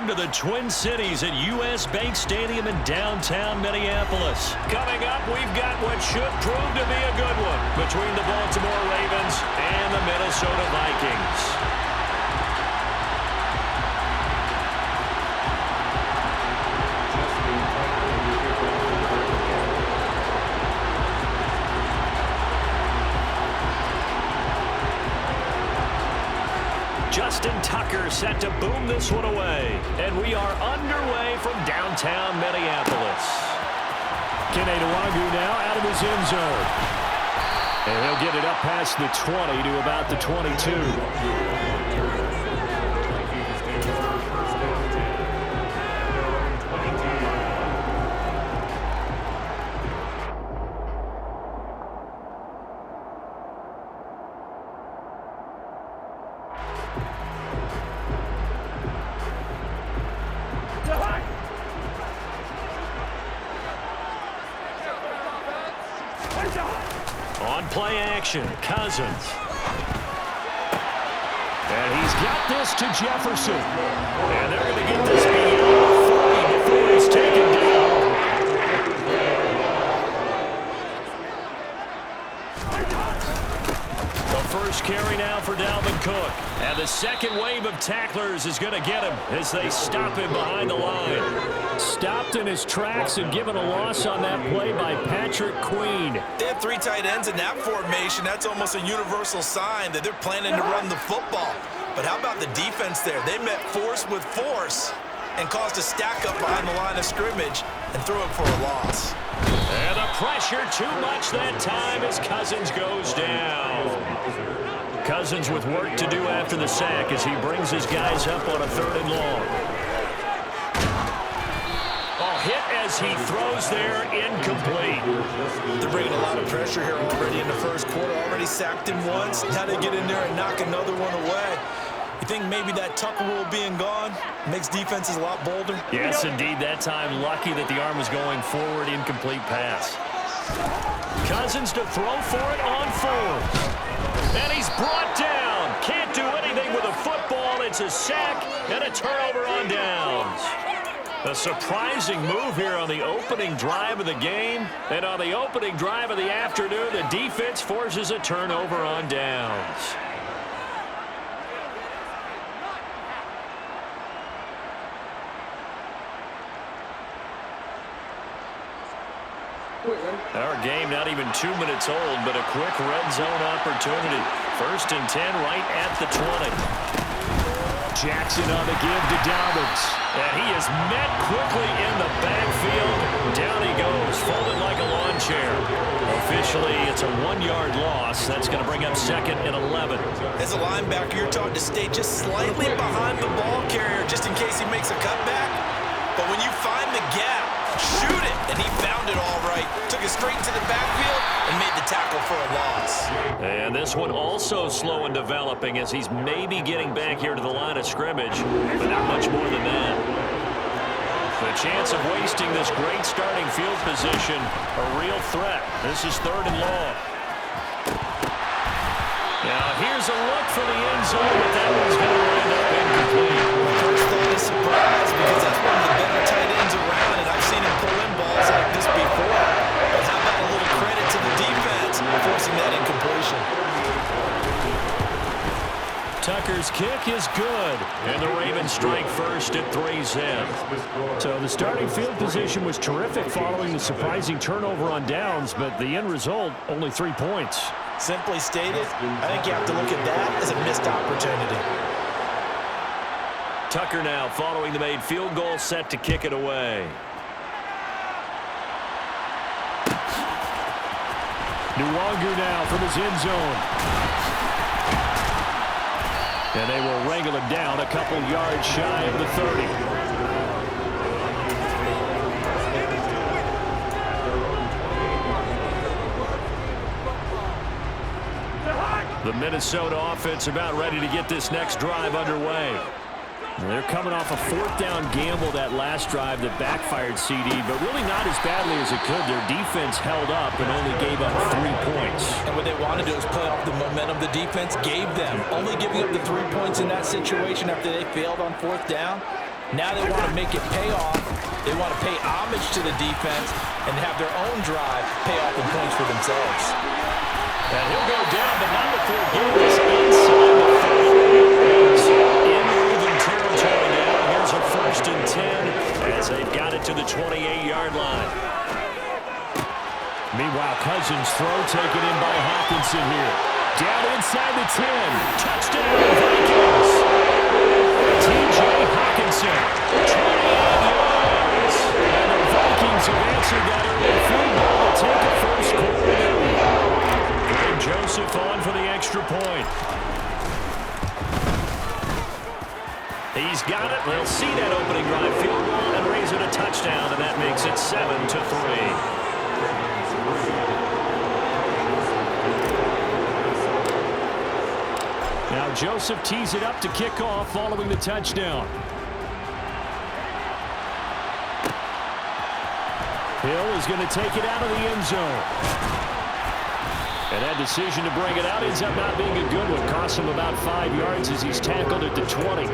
Welcome to the Twin Cities at U.S. Bank Stadium in downtown Minneapolis. Coming up, we've got what should prove to be a good one between the Baltimore Ravens and the Minnesota Vikings. Justin Tucker set to boom this one away. And we are underway from downtown Minneapolis. Kene now out of his end zone. And he'll get it up past the 20 to about the 22. On play action, Cousins. And he's got this to Jefferson. And they're going to get this beyond 40 before he's taken down. The first carry now for Dalvin Cook. And the second wave of tacklers is going to get him as they stop him behind the line. Stopped in his tracks and given a loss on that play by Patrick Queen. They have three tight ends in that formation. That's almost a universal sign that they're planning to run the football. But how about the defense there? They met force with force and caused a stack up behind the line of scrimmage and threw it for a loss. And the pressure too much that time as Cousins goes down. Cousins with work to do after the sack as he brings his guys up on a 3rd and long. Hit as he throws there, incomplete. They're bringing a lot of pressure here already in the first quarter. Already sacked him once. Now they get in there and knock another one away. You think maybe that Tucker rule being gone makes defenses a lot bolder? Yes, indeed. That time, lucky that the arm was going forward, incomplete pass. Cousins to throw for it on 4th. And he's brought down. Can't do anything with a football. It's a sack and a turnover on downs. A surprising move here on the opening drive of the game. And on the opening drive of the afternoon, the defense forces a turnover on downs. Our game not even 2 minutes old, but a quick red zone opportunity. 1st and 10 right at the 20. Jackson on the give to Dobbins. And he is met quickly in the backfield. Down he goes, folded like a lawn chair. Officially, it's a 1-yard loss. That's going to bring up 2nd and 11. As a linebacker, you're taught to stay just slightly behind the ball carrier just in case he makes a cutback. But when you find the gap, shoot it. And he found it all right. Took it straight to the backfield and made the tackle for a loss. And this one also slow and developing as he's maybe getting back here to the line of scrimmage, but not much more than that. The chance of wasting this great starting field position, a real threat. This is 3rd and long. Now here's a look for the end zone, but that one's going to wind up incomplete. My first thought is surprise because that's one of the better tight ends around, and I've seen him pull in balls like this before. But how about a little credit to the defense forcing that incompletion? Tucker's kick is good, and the Ravens strike first at 3-zip. So the starting field position was terrific following the surprising turnover on downs, but the end result, only 3 points. Simply stated, I think you have to look at that as a missed opportunity. Tucker now following the made field goal, set to kick it away. Nwangu now from his end zone. And they will wrangle him down a couple yards shy of the 30. The Minnesota offense about ready to get this next drive underway. They're coming off a 4th down gamble that last drive that backfired CD, but really not as badly as it could. Their defense held up and only gave up 3 points. And what they want to do is play off the momentum the defense gave them. Only giving up the 3 points in that situation after they failed on 4th down. Now they want to make it pay off. They want to pay homage to the defense and have their own drive pay off in points for themselves. And he'll go down, but not before getting this inside the 30. In even territory now. Here's a 1st and 10 as they've got it to the 28-yard line. Meanwhile, Cousins' throw taken in by Hawkinson here. Down inside the 10. Touchdown, Vikings. T.J. Hawkinson, 28 yards. And the Vikings have answered that early field goal to take a first-quarter lead. Greg Joseph on for the extra point. He's got it. They'll see that opening drive field goal and raise it a touchdown, and that makes it 7-3. Now Joseph tees it up to kick off following the touchdown. Hill is going to take it out of the end zone. And that decision to bring it out ends up not being a good one. Costs him about 5 yards as he's tackled at the 20.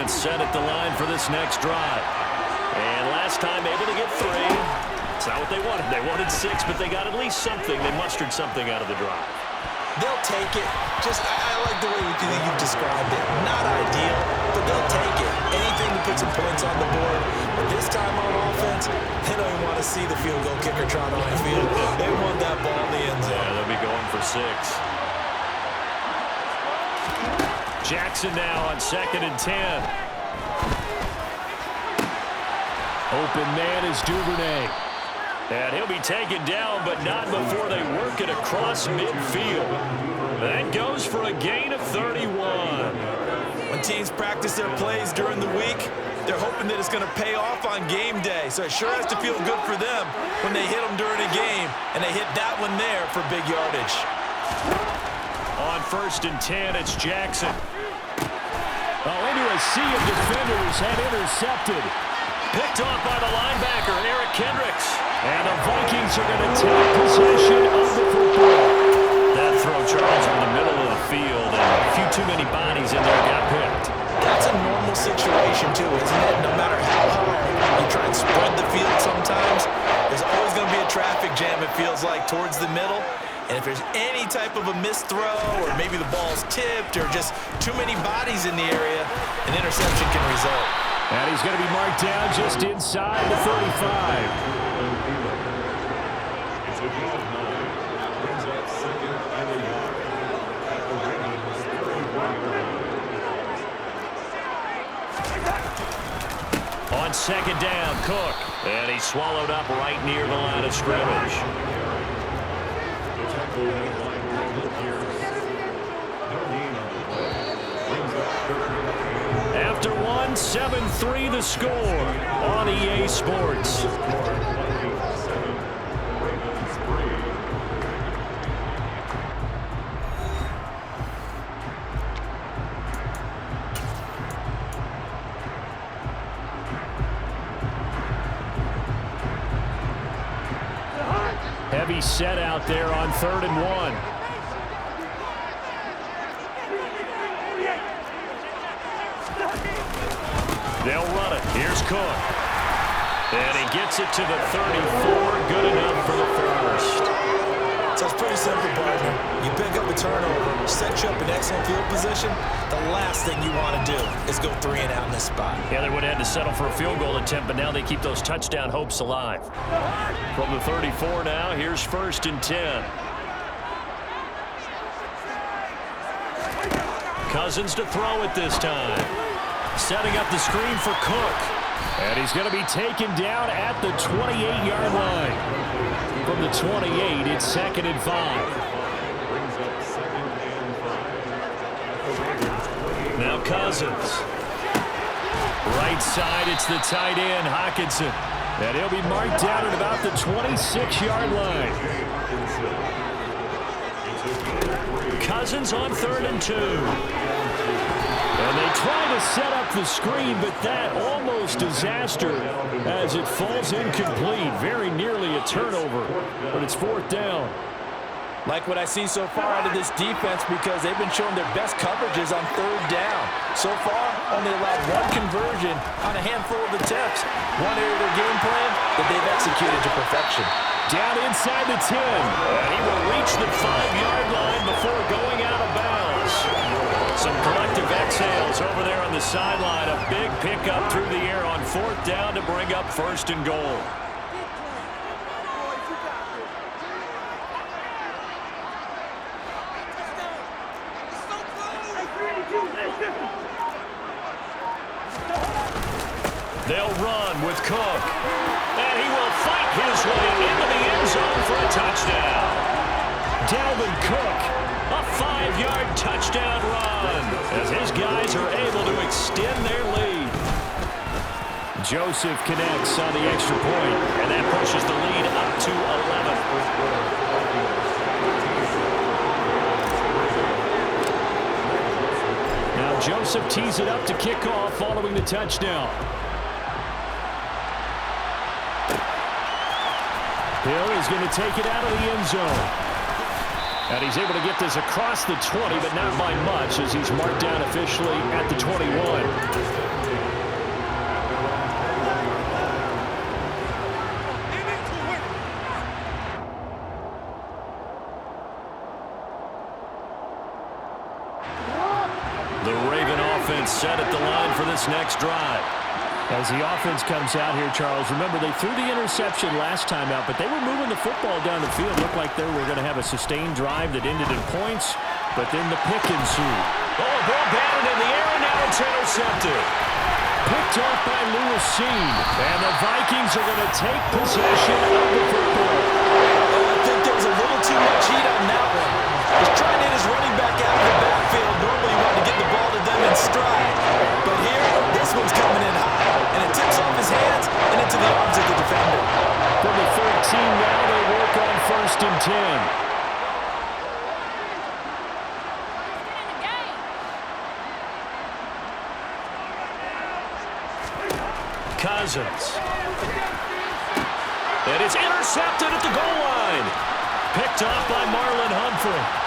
Set at the line for this next drive. And last time able to get 3. It's not what they wanted. They wanted 6, but they got at least something. They mustered something out of the drive. They'll take it. I like the way you've described it. Not ideal, but they'll take it. Anything to put some points on the board. But this time on offense, they don't even want to see the field goal kicker trot on the field. They want that ball in the end zone. Yeah, they'll be going for 6. Jackson now on 2nd and 10. Open man is Duvernay. And he'll be taken down, but not before they work it across midfield. That goes for a gain of 31. When teams practice their plays during the week, they're hoping that it's going to pay off on game day. So it sure has to feel good for them when they hit them during a game, and they hit that one there for big yardage. On 1st and 10, it's Jackson. Into a sea of defenders and intercepted. Picked off by the linebacker, Eric Kendricks. And the Vikings are going to take possession of the football. That throw, Charles, in the middle of the field, and a few too many bodies in there got picked. That's a normal situation, too, isn't it? No matter how hard you try and spread the field sometimes, there's always going to be a traffic jam, it feels like, towards the middle. And if there's any type of a missed throw, or maybe the ball's tipped, or just too many bodies in the area, an interception can result. And he's going to be marked down just inside the 35. On 2nd down, Cook. And he's swallowed up right near the line of scrimmage. After 7-3 the score on EA Sports. Heavy set out there on 3rd and 1. They'll run it. Here's Cook. And he gets it to the 34. Good enough for the first. So it's pretty simple, partner. You pick up a turnover, set you up in excellent field position. The last thing you want to do is go 3 and out in this spot. Yeah, they would have had to settle for a field goal attempt, but now they keep those touchdown hopes alive. From the 34 now, here's 1st and 10. Cousins to throw it this time. Setting up the screen for Cook. And he's going to be taken down at the 28-yard line. From the 28, it's 2nd and 5. Now Cousins. Right side, it's the tight end, Hawkinson. And he'll be marked down at about the 26-yard line. Cousins on 3rd and 2. And they Trying to set up the screen, but that almost disaster as it falls incomplete. Very nearly a turnover, but it's fourth down. Like what I see so far out of this defense because they've been showing their best coverages on third down. So far, only allowed one conversion on a handful of attempts. One area of their game plan that they've executed to perfection. Down inside the 10. And he will reach the 5-yard line before going out of bounds. Some collective exhales over there on the sideline. A big pickup through the air on fourth down to bring up first and goal. They'll run with Cook. And he will fight his way into the end zone for a touchdown. Dalvin Cook, a 5-yard touchdown run as his guys are able to extend their lead. Joseph connects on the extra point, and that pushes the lead up to 11. Now Joseph tees it up to kick off following the touchdown. Hill is going to take it out of the end zone. And he's able to get this across the 20, but not by much as he's marked down officially at the 21. The Raven offense set at the line for this next drive. As the offense comes out here, Charles, remember they threw the interception last time out, but they were moving the football down the field. Looked like they were going to have a sustained drive that ended in points, but then the pick ensued. Oh, ball batted in the air, and now it's intercepted. Picked off by Lewis Seen, and the Vikings are going to take possession of the football. I think there was a little too much heat on that one. He's trying to hit his running back out of the backfield. Normally you want to get the ball to them in stride, but here, this one's coming in high. And it tips off his hands and into the arms of the defender. From the 13 now, they work on first and 10. Cousins. And it's intercepted at the goal line. Picked off by Marlon Humphrey.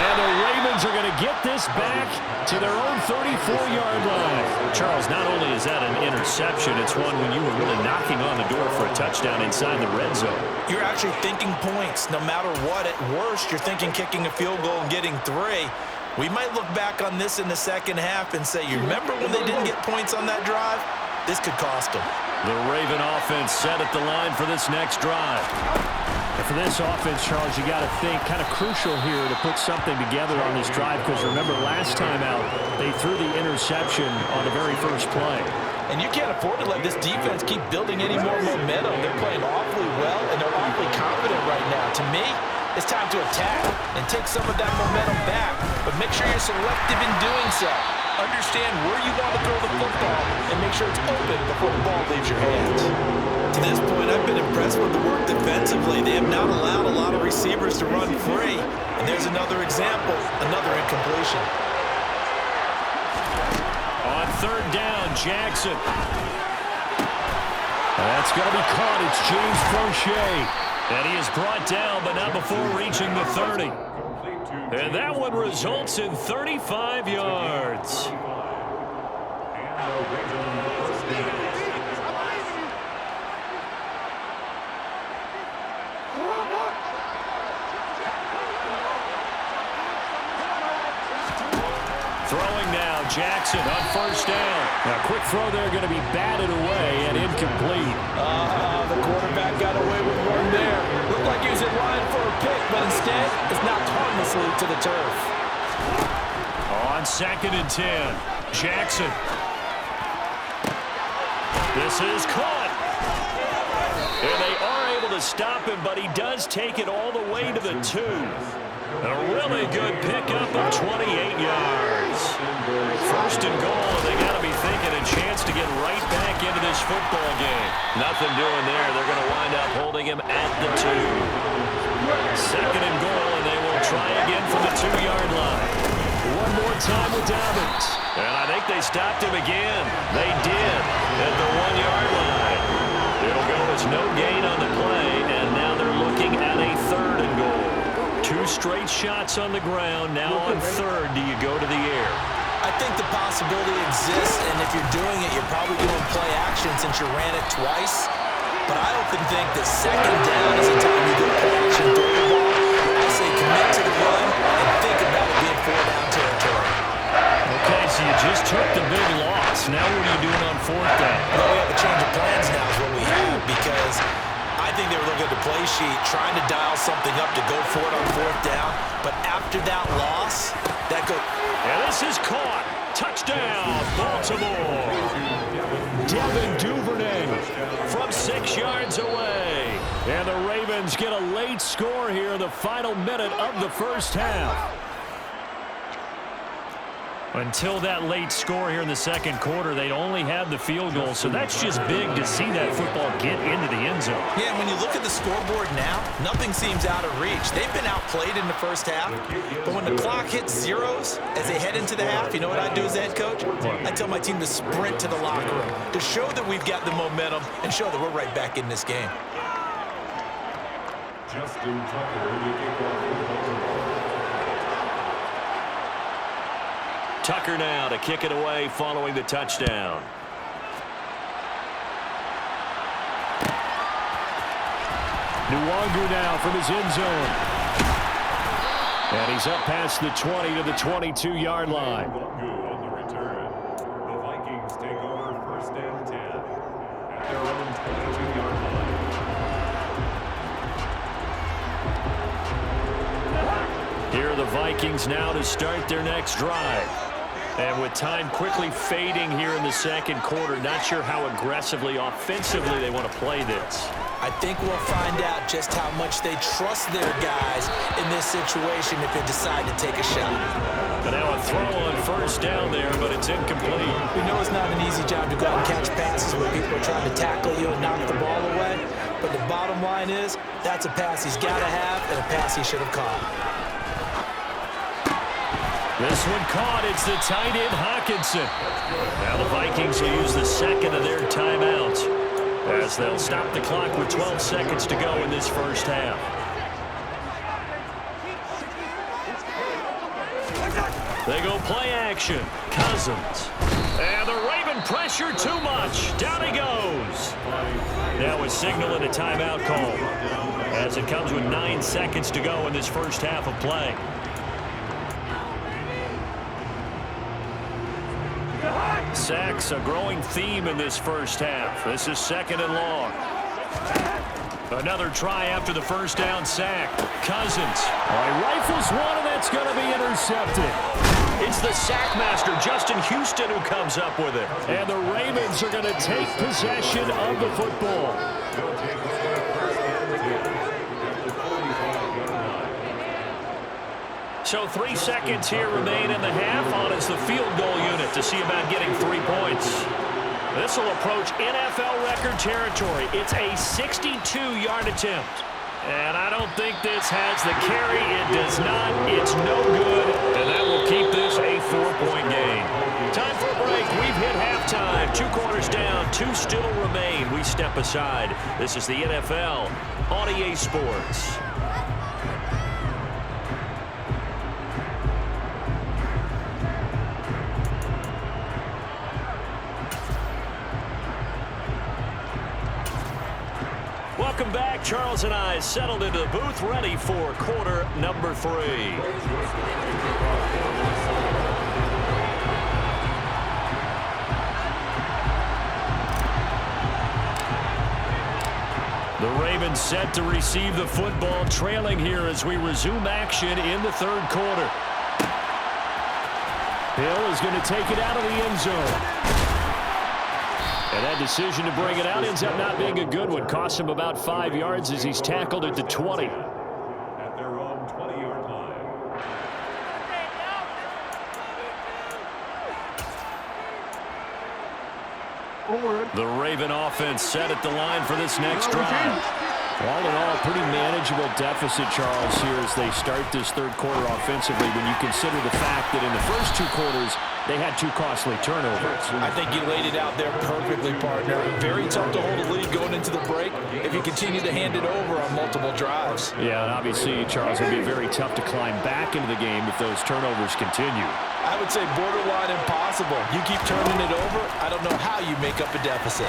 And the Ravens are going to get this back to their own 34-yard line. Charles, not only is that an interception, it's one when you were really knocking on the door for a touchdown inside the red zone. You're actually thinking points. No matter what, at worst, you're thinking kicking a field goal and getting 3. We might look back on this in the second half and say, you remember when they didn't get points on that drive? This could cost them. The Raven offense set at the line for this next drive. And for this offense, Charles, you got to think kind of crucial here to put something together on this drive because remember last time out they threw the interception on the very first play. And you can't afford to let this defense keep building any more momentum. They're playing awfully well and they're awfully confident right now. To me, it's time to attack and take some of that momentum back, but make sure you're selective in doing so. Understand where you want to throw the football and make sure it's open before the ball leaves your hands. To this point, I've been impressed with the work defensively. They have not allowed a lot of receivers to run free. And there's another example, another incompletion. On third down, Jackson. That's going to be caught. It's James Crochet. And he is brought down, but not before reaching the 30. And that one results in 35 yards. Throwing now, Jackson on first down. Now, quick throw there, going to be batted away and incomplete. The quarterback got away with one there. Looked like he was in line for a pick, but instead, it's knocked harmlessly to the turf. On second and 10, Jackson. This is caught. And they are able to stop him, but he does take it all the way to the 2. A really good pickup of 28 yards. First and goal, and they got to be thinking a chance to get right back into this football game. Nothing doing there. They're going to wind up holding him at the 2. Second and goal, and they will try again from the 2-yard line. One more time with Dobbins. And I think they stopped him again. They did at the 1-yard line. It'll go as no gain on the play, and now they're looking at a 3rd and goal. 2 straight shots on the ground. Now on 3rd, do you go to the air? I think the possibility exists, and if you're doing it, you're probably doing play action since you ran it twice. But I often think that 2nd down is the time you do play action throw the ball. I say commit to the run and think about it being 4-down territory. Okay, so you just took the big loss. Now what are you doing on 4th down? Well, we have a change of plans now is what we have, because I think they were looking at the play sheet, trying to dial something up to go for it on 4th down. But after that loss, that goes... And this is caught. Touchdown, Baltimore. Devin Duvernay from 6 yards away. And the Ravens get a late score here in the final minute of the first half. Until that late score here in the 2nd quarter, they'd only had the field goal, so that's just big to see that football get into the end zone. Yeah, when you look at the scoreboard now, nothing seems out of reach. They've been outplayed in the first half, but when the clock hits zeros as they head into the half, you know what I do as the head coach? I tell my team to sprint to the locker room to show that we've got the momentum and show that we're right back in this game. Justin Tucker, Tucker now to kick it away following the touchdown. Nwangu now from his end zone. And he's up past the 20 to the 22-yard line. Nwangu on the return. The Vikings take over 1st and 10 at their own 22-yard line. Here are the Vikings now to start their next drive. And with time quickly fading here in the 2nd quarter, not sure how aggressively, offensively they want to play this. I think we'll find out just how much they trust their guys in this situation if they decide to take a shot. But now a throw on 1st down there, but it's incomplete. We know it's not an easy job to go out and catch passes when people are trying to tackle you and knock the ball away. But the bottom line is, that's a pass he's got to have and a pass he should have caught. This one caught. It's the tight end, Hawkinson. Now the Vikings will use the 2nd of their timeouts as they'll stop the clock with 12 seconds to go in this first half. They go play action. Cousins. And the Raven pressure too much. Down he goes. Now a signal and a timeout call as it comes with 9 seconds to go in this first half of play. Sacks, a growing theme in this first half. This is 2nd and long. Another try after the 1st down sack. Cousins. He rifles one, and that's going to be intercepted. It's the sack master, Justin Houston, who comes up with it. And the Ravens are going to take possession of the football. So 3 seconds here remain in the half. On is the field goal unit to see about getting 3 points. This will approach NFL record territory. It's a 62-yard attempt. And I don't think this has the carry. It does not. It's no good. And that will keep this a 4-point game. Time for a break. We've hit halftime. 2 quarters down. 2 still remain. We step aside. This is the NFL on EA Sports. Welcome back. Charles and I settled into the booth, ready for quarter number 3. The Ravens set to receive the football, trailing here as we resume action in the 3rd quarter. Hill is going to take it out of the end zone. And that decision to bring it out ends up not being a good one. Costs him about 5 yards as he's tackled at the 20. At their own 20-yard line. The Raven offense set at the line for this next drive. All in all, pretty manageable deficit, Charles, here as they start this third quarter offensively when you consider the fact that in the first two quarters, they had two costly turnovers. I think you laid it out there perfectly, partner. Very tough to hold a lead going into the break if you continue to hand it over on multiple drives. Yeah, and obviously, Charles, it would be very tough to climb back into the game if those turnovers continue. I would say borderline impossible. You keep turning it over, I don't know how you make up a deficit.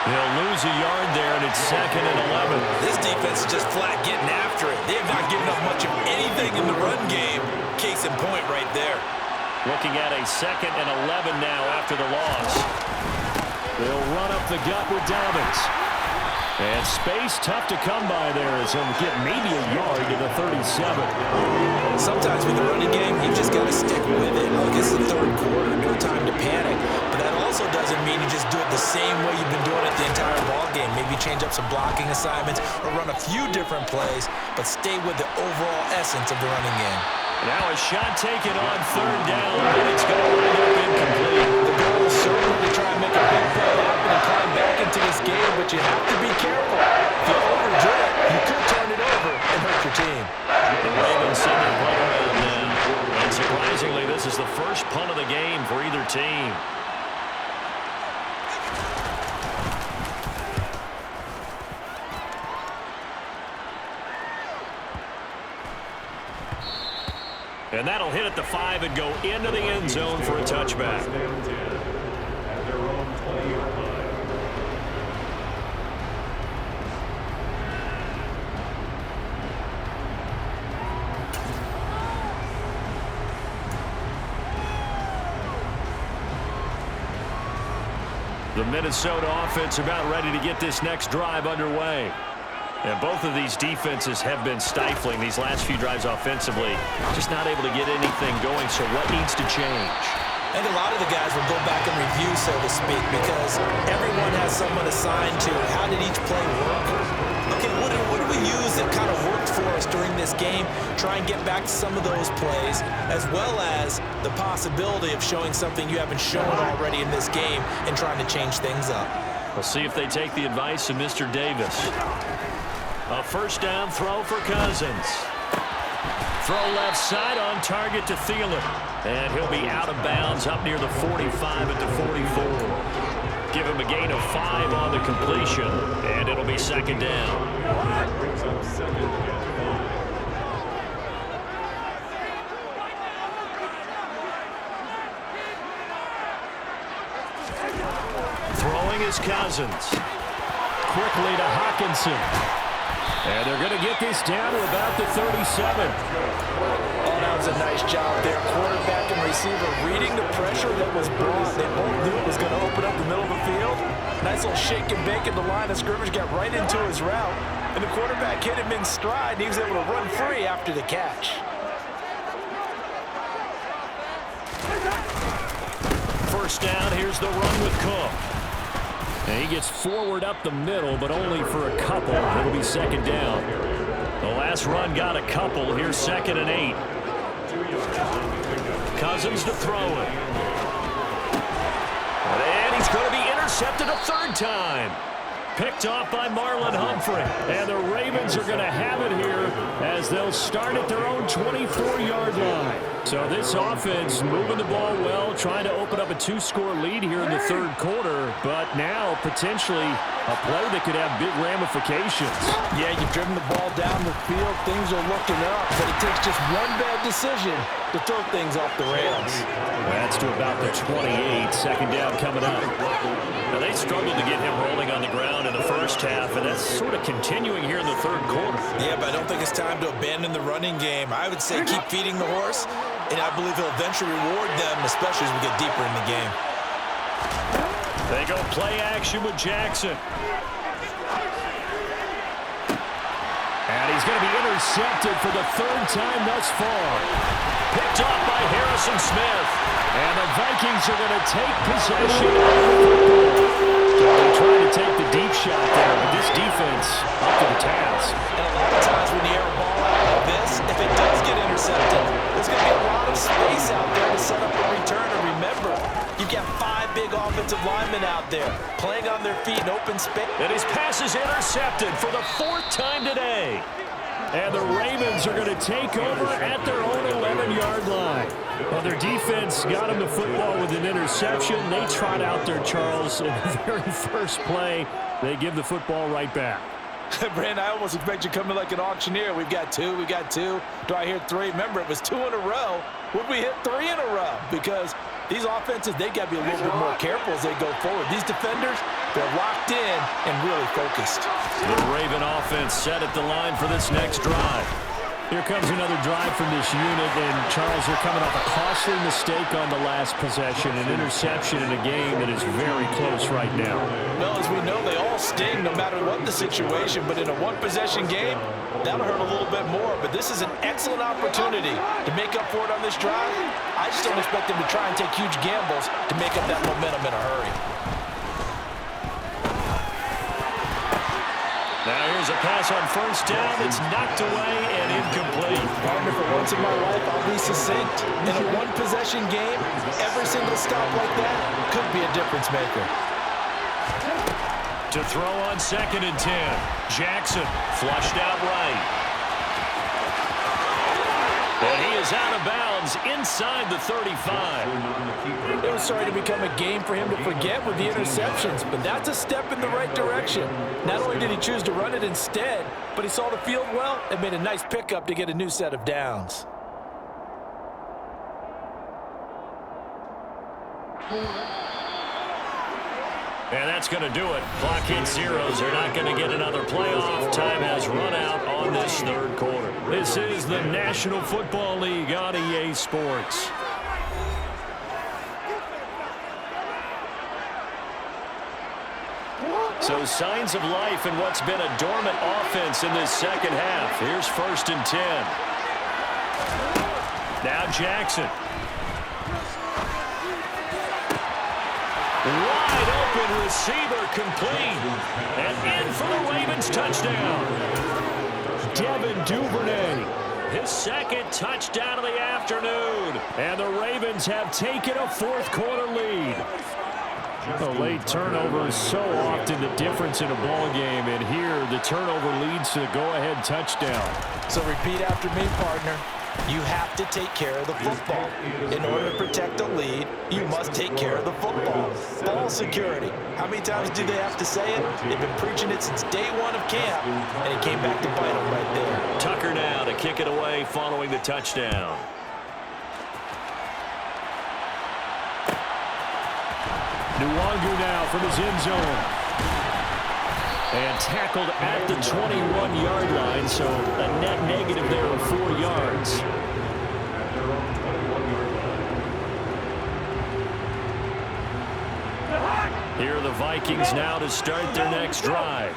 They'll lose a yard there, and it's 2nd and 11. This defense is just flat getting after it. They have not given up much of anything in the run game. Case in point right there. Looking at a 2nd and 11 now after the loss. They'll run up the gut with Dobbins. And space tough to come by there as he'll get maybe a yard to the 37. Sometimes with the running game, you just got to stick with it. Look, it's the third quarter, no time to panic. But that also doesn't mean you just do it the same way you've been doing it the entire ball game. Maybe change up some blocking assignments or run a few different plays, but stay with the overall essence of the running game. Now a shot taken on 3rd down, but it's going to wind up incomplete. The goal is certainly to try and make a big play happen and climb back into this game, but you have to be careful. If you overdo it, you could turn it over and hurt your team. The Ravens send their play around then. And surprisingly, this is the first punt of the game for either team. And that'll hit at the 5 and go into the end zone for a touchback. At their own 20-yard line. The Minnesota offense about ready to get this next drive underway. And both of these defenses have been stifling these last few drives offensively. Just not able to get anything going, so what needs to change? I think a lot of the guys will go back and review, so to speak, because everyone has someone assigned to it. How did each play work? Okay, what do we use that kind of worked for us during this game? Try and get back to some of those plays, as well as the possibility of showing something you haven't shown already in this game and trying to change things up. We'll see if they take the advice of Mr. Davis. A first down throw for Cousins. Throw left side on target to Thielen. And he'll be out of bounds up near the 45 at the 44. Give him a gain of 5 on the completion. And it'll be 2nd down. Brings up 2nd and 5. Throwing is Cousins. Quickly to Hawkinson. And they're going to get this down to about the 37. Oh, that was a nice job there. Quarterback and receiver reading the pressure that was brought. They both knew it was going to open up the middle of the field. Nice little shake and bake at the line of scrimmage, got right into his route. And the quarterback hit him in stride, and he was able to run free after the catch. First down, here's the run with Cook. And he gets forward up the middle, but only for a couple. It'll be 2nd down. The last run got a couple. Here's 2nd and 8. Cousins to throw it. And he's going to be intercepted a 3rd time. Picked off by Marlon Humphrey. And the Ravens are going to have it here as they'll start at their own 24-yard line. So this offense moving the ball well, trying to open up a 2-score lead here in the 3rd quarter, but now potentially a play that could have big ramifications. Yeah, you've driven the ball down the field. Things are looking up, but it takes just one bad decision to throw things off the rails. That's to about the 28. 2nd down coming up. Now, they struggled to get him rolling on the ground in the first half, and that's sort of continuing here in the 3rd quarter. Yeah, but I don't think it's time to abandon the running game. I would say keep feeding the horse, and I believe he'll eventually reward them, especially as we get deeper in the game. They go play action with Jackson. And he's going to be intercepted for the 3rd time thus far. Picked off by Harrison Smith. And the Vikings are going to take possession of the football. They're trying to take the deep shot there, but this defense up to the task. And a lot of times when you air a ball out like this, if it does get intercepted, there's going to be a lot of space out there to set up a return. And remember, you've got 5 big offensive linemen out there playing on their feet in open space. And his pass is intercepted for the 4th time today. And the Ravens are going to take over at their own 11-yard line. Well, their defense got him the football with an interception. They trot out there, Charles, in the very first play. They give the football right back. Brandon, I almost expect you to come in like an auctioneer. We've got 2, we got 2. Do I hear 3? Remember, it was 2 in a row. Would we hit 3 in a row? Because these offenses, they got to be a little bit more careful as they go forward. These defenders, they're locked in and really focused. The Raven offense set at the line for this next drive. Here comes another drive from this unit, and Charles, they're coming off a costly mistake on the last possession, an interception in a game that is very close right now. Well, as we know, they all sting no matter what the situation, but in a one-possession game, that'll hurt a little bit more. But this is an excellent opportunity to make up for it on this drive. I just don't expect them to try and take huge gambles to make up that momentum in a hurry. Now here's a pass on first down. It's knocked away and incomplete. Partner, for once in my life, I'll be succinct. In a one-possession game, every single stop like that could be a difference maker. To throw on 2nd and 10. Jackson flushed out right. And he is out of bounds inside the 35. It was starting to become a game for him to forget with the interceptions, but that's a step in the right direction. Not only did he choose to run it instead, but he saw the field well and made a nice pickup to get a new set of downs. And that's going to do it. Clock hits zeros. They're not going to get another playoff. Time has run out on this 3rd quarter. This is the National Football League on EA Sports. So signs of life in what's been a dormant offense in this second half. Here's 1st and 10. Now Jackson. Wide open receiver complete. And in for the Ravens touchdown. Devin Duvernay. His 2nd touchdown of the afternoon. And the Ravens have taken a 4th quarter lead. A late turnover is so often the difference in a ball game. And here the turnover leads to the go-ahead touchdown. So repeat after me, partner. You have to take care of the football. In order to protect the lead, you must take care of the football. Ball security. How many times do they have to say it? They've been preaching it since day 1 of camp, and it came back to bite them right there. Tucker now to kick it away following the touchdown. Nwangu now from his end zone. And tackled at the 21-yard line, so a net negative there of 4 yards. Here are the Vikings now to start their next drive.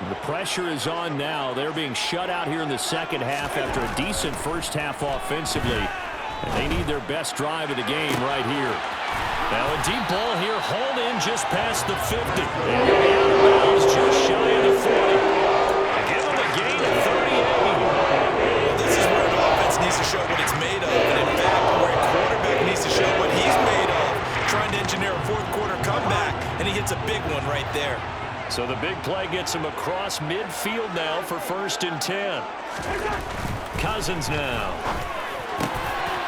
The pressure is on now. They're being shut out here in the second half after a decent first half offensively. And they need their best drive of the game right here. Now a deep ball here, hauled in just past the 50. And he'll be out of bounds just shy of the 40. Give him a gain of 38. Well, this is where an offense needs to show what it's made of. And in fact, where a quarterback needs to show what he's made of. Trying to engineer a 4th quarter comeback, and he hits a big one right there. So the big play gets him across midfield now for 1st and 10. Cousins now.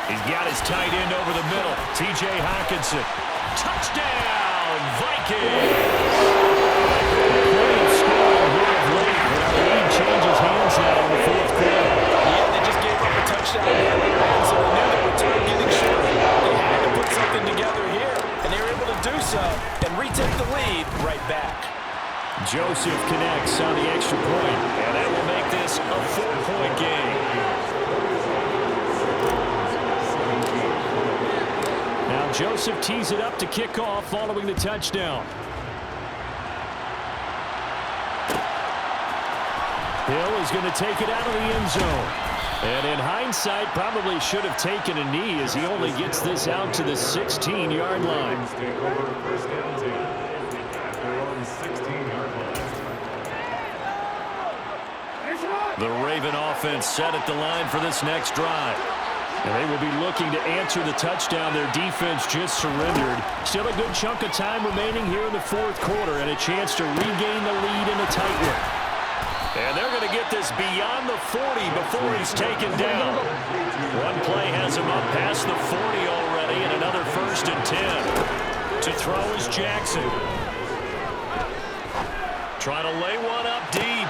He's got his tight end over the middle. T.J. Hockenson. Touchdown, Vikings! Great scoring here of late. The lead changes hands now in the 4th quarter. Yeah, they just gave up a touchdown early on, so they knew the return getting short. They had to put something together here, and they were able to do so and retake the lead right back. Joseph connects on the extra point, and that will make this a 4-point game. Now Joseph tees it up to kick off following the touchdown. Hill is going to take it out of the end zone. And in hindsight, probably should have taken a knee as he only gets this out to the 16-yard line. Take over 1st and 10 at their own 16-yard line. The Raven offense set at the line for this next drive. And they will be looking to answer the touchdown their defense just surrendered. Still a good chunk of time remaining here in the fourth quarter and a chance to regain the lead in a tight one. And they're going to get this beyond the 40 before he's taken down. One play has him up past the 40 already, and another 1st and 10. To throw is Jackson. Trying to lay one up deep.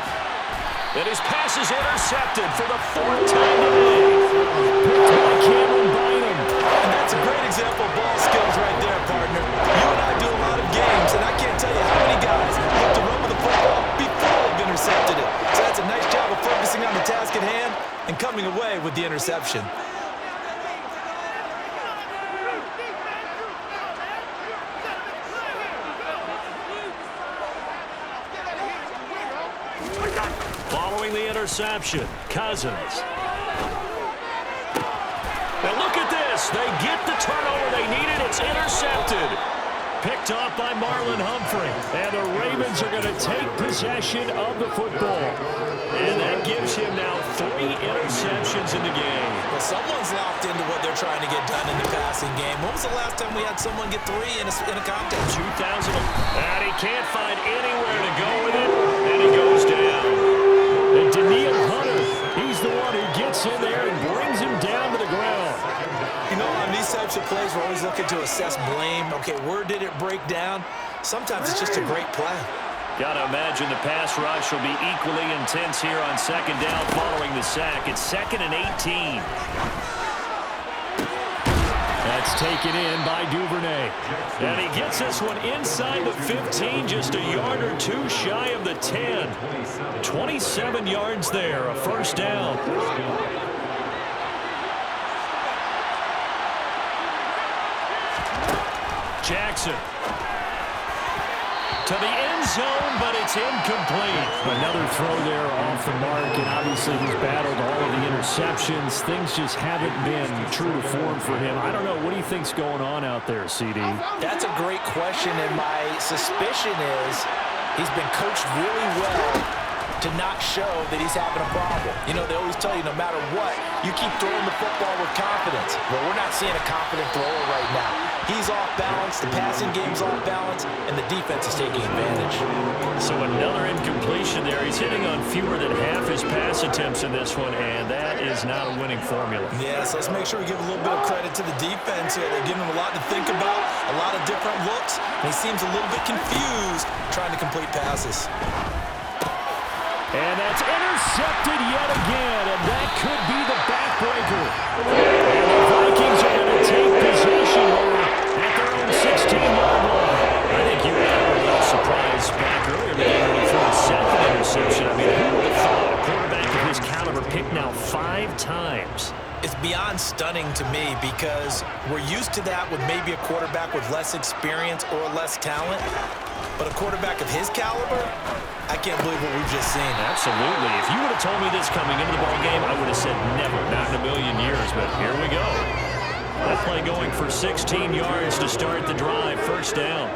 And his pass is intercepted for the 4th time today. And that's a great example of ball skills right there, partner. You and I do a lot of games, and I can't tell you how many guys look to run with the football before they've intercepted it. So that's a nice job of focusing on the task at hand and coming away with the interception. Following the interception, Cousins. Now look at this. They get the turnover they needed. It's intercepted. Picked off by Marlon Humphrey. And the Ravens are going to take possession of the football. And that gives him now 3 interceptions in the game. Well, someone's locked into what they're trying to get done in the passing game. When was the last time we had someone get 3 in a contest? 2000. And he can't find anywhere to go with it. And he goes down. And Daniil Hunter, he's the one who gets in there and brings him down to the ground. You know, on these types of plays, we're always looking to assess blame. Okay, where did it break down? Sometimes it's just a great play. Got to imagine the pass rush will be equally intense here on 2nd down following the sack. It's 2nd and 18. That's taken in by Duvernay. And he gets this one inside the 15, just a yard or 2 shy of the 10. 27 yards there, a 1st down. Jackson. To the end zone, but it's incomplete. Another throw there off the mark, and obviously he's battled all of the interceptions. Things just haven't been true to form for him. I don't know. What do you think's going on out there, CD? That's a great question, and my suspicion is he's been coached really well to not show that he's having a problem. You know, they always tell you no matter what, you keep throwing the football with confidence. Well, we're not seeing a confident thrower right now. He's off balance, the passing game's off balance, and the defense is taking advantage. So another incompletion there. He's hitting on fewer than half his pass attempts in this one, and that is not a winning formula. Yeah, so let's make sure we give a little bit of credit to the defense here. They're giving him a lot to think about, a lot of different looks, and he seems a little bit confused trying to complete passes. And that's intercepted yet again, and that could be the backbreaker. And the Vikings are going to take possession at their own 16-yard line. I think you had a little surprise back earlier in the game when he threw a 2nd interception. I mean, who would have thought a quarterback of his caliber picked now 5 times? It's beyond stunning to me because we're used to that with maybe a quarterback with less experience or less talent. But a quarterback of his caliber, I can't believe what we've just seen. Absolutely. If you would have told me this coming into the ball game, I would have said never, not in a million years. But here we go. That play going for 16 yards to start the drive. 1st down.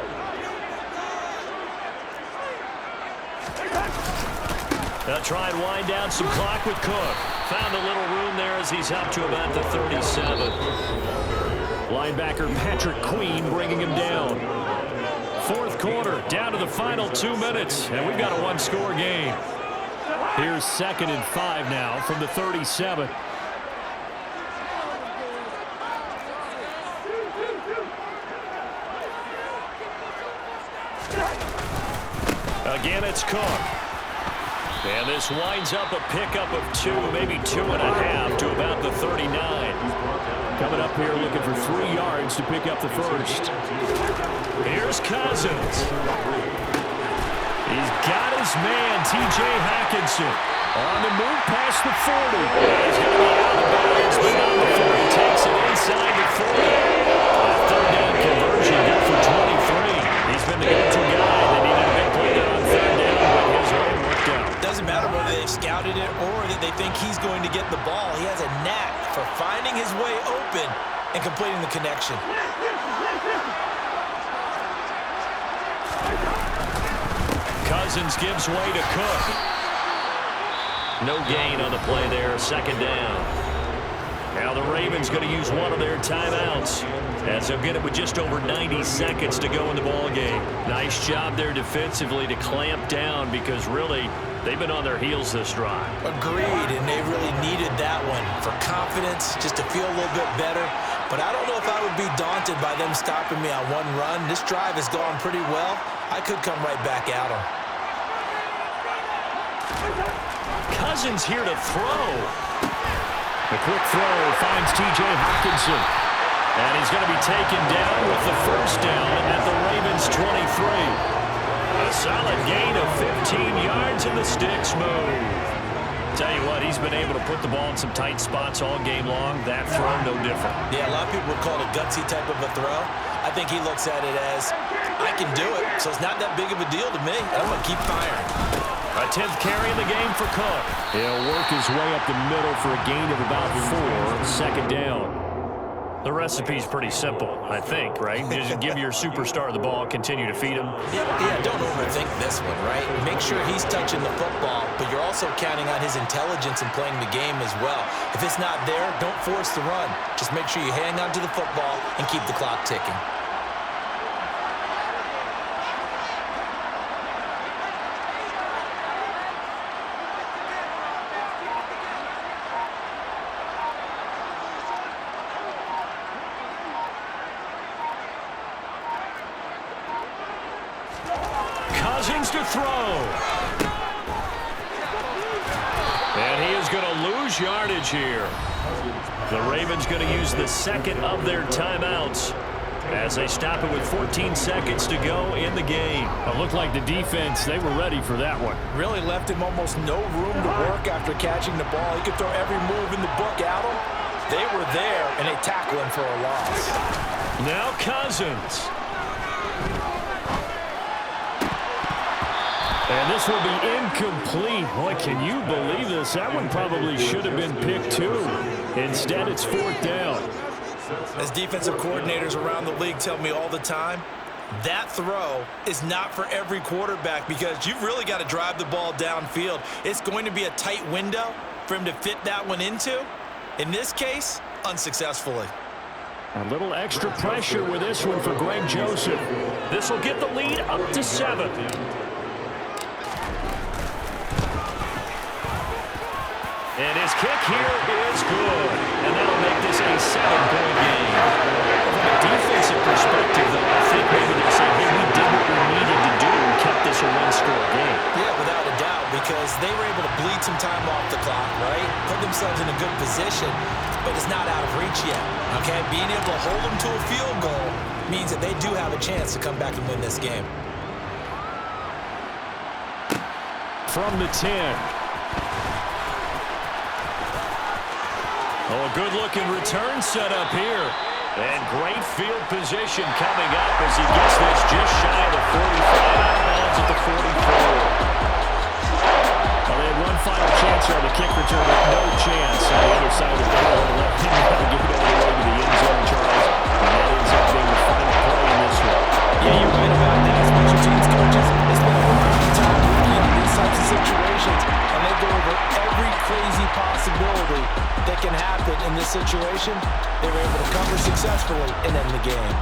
They'll try and wind down some clock with Cook. Found a little room there as he's up to about the 37. Linebacker Patrick Queen bringing him down. 4th quarter, down to the final 2 minutes, and we've got a 1-score game. Here's 2nd and 5 now from the 37. Again, it's Cook. And this winds up a pickup of 2, maybe 2.5 to about the 39. Coming up here looking for 3 yards to pick up the 1st. Here's Cousins. He's got his man, T.J. Hawkinson. On the move past the 40. He's going to be out of bounds, but not before he takes it inside the 40. That 3rd down conversion good for 23. He's been the go-to guy. They needed a big play there on 3rd down, but his run worked out. Doesn't matter whether they've scouted it or that they think he's going to get the ball. He has a knack for finding his way open and completing the connection. Cousins gives way to Cook. No gain on the play there, 2nd down. Now Now the Ravens going to use one of their timeouts, as they'll get it with just over 90 seconds to go in the ball game. Nice job there defensively to clamp down, because really they've been on their heels this drive. Agreed, and they really needed that one for confidence, just to feel a little bit better. But I don't know if I would be daunted by them stopping me on one run. This drive has gone pretty well. I could come right back at them. Cousins here to throw. The quick throw finds T.J. Hawkinson. And he's going to be taken down with the first down at the Ravens 23. A solid gain of 15 yards, and the sticks move. Tell you what, he's been able to put the ball in some tight spots all game long. That throw, no different. Yeah, a lot of people would call it a gutsy type of a throw. I think he looks at it as, I can do it, so it's not that big of a deal to me. I'm going to keep firing. A 10th carry in the game for Cook. He'll work his way up the middle for a gain of about 4. Second down. The recipe's pretty simple, I think, right? Just give your superstar the ball, continue to feed him. Yeah, don't overthink this one, right? Make sure he's touching the football, but you're also counting on his intelligence in playing the game as well. If it's not there, don't force the run. Just make sure you hang on to the football and keep the clock ticking. Cousins to throw. And he is going to lose yardage here. The Ravens going to use the second of their timeouts as they stop it with 14 seconds to go in the game. It looked like the defense, they were ready for that one. Really left him almost no room to work after catching the ball. He could throw every move in the book at him. They were there, and they tackle him for a loss. Now Cousins. And this will be incomplete. Boy, can you believe this? That one probably should have been picked too. Instead, it's 4th down. As defensive coordinators around the league tell me all the time, that throw is not for every quarterback, because you've really got to drive the ball downfield. It's going to be a tight window for him to fit that one into. In this case, unsuccessfully. A little extra pressure with this one for Greg Joseph. This will get the lead up to 7. And his kick here is good. And that'll make this a 7-point game. From a defensive perspective, though, I think maybe they're saying, hey, we did what we needed to do and kept this a one-score game. Yeah, without a doubt, because they were able to bleed some time off the clock, right? Put themselves in a good position, but it's not out of reach yet, okay? Being able to hold them to a field goal means that they do have a chance to come back and win this game. From the 10. Oh, a good-looking return set up here. And great field position coming up as he gets this just shy of the 45, out of bounds at the 44. Well, they had one final chance here on the kick return, but no chance on the other side of the ball. Left him to give it all the way to the end zone, Charles. And that ends up being the final play in this one. Yeah, you're right about that. Special teams coaches, they spend a lot of time looking at these types of situations, and they go over every crazy possibility that can happen in this situation. They were able to cover successfully and end the game.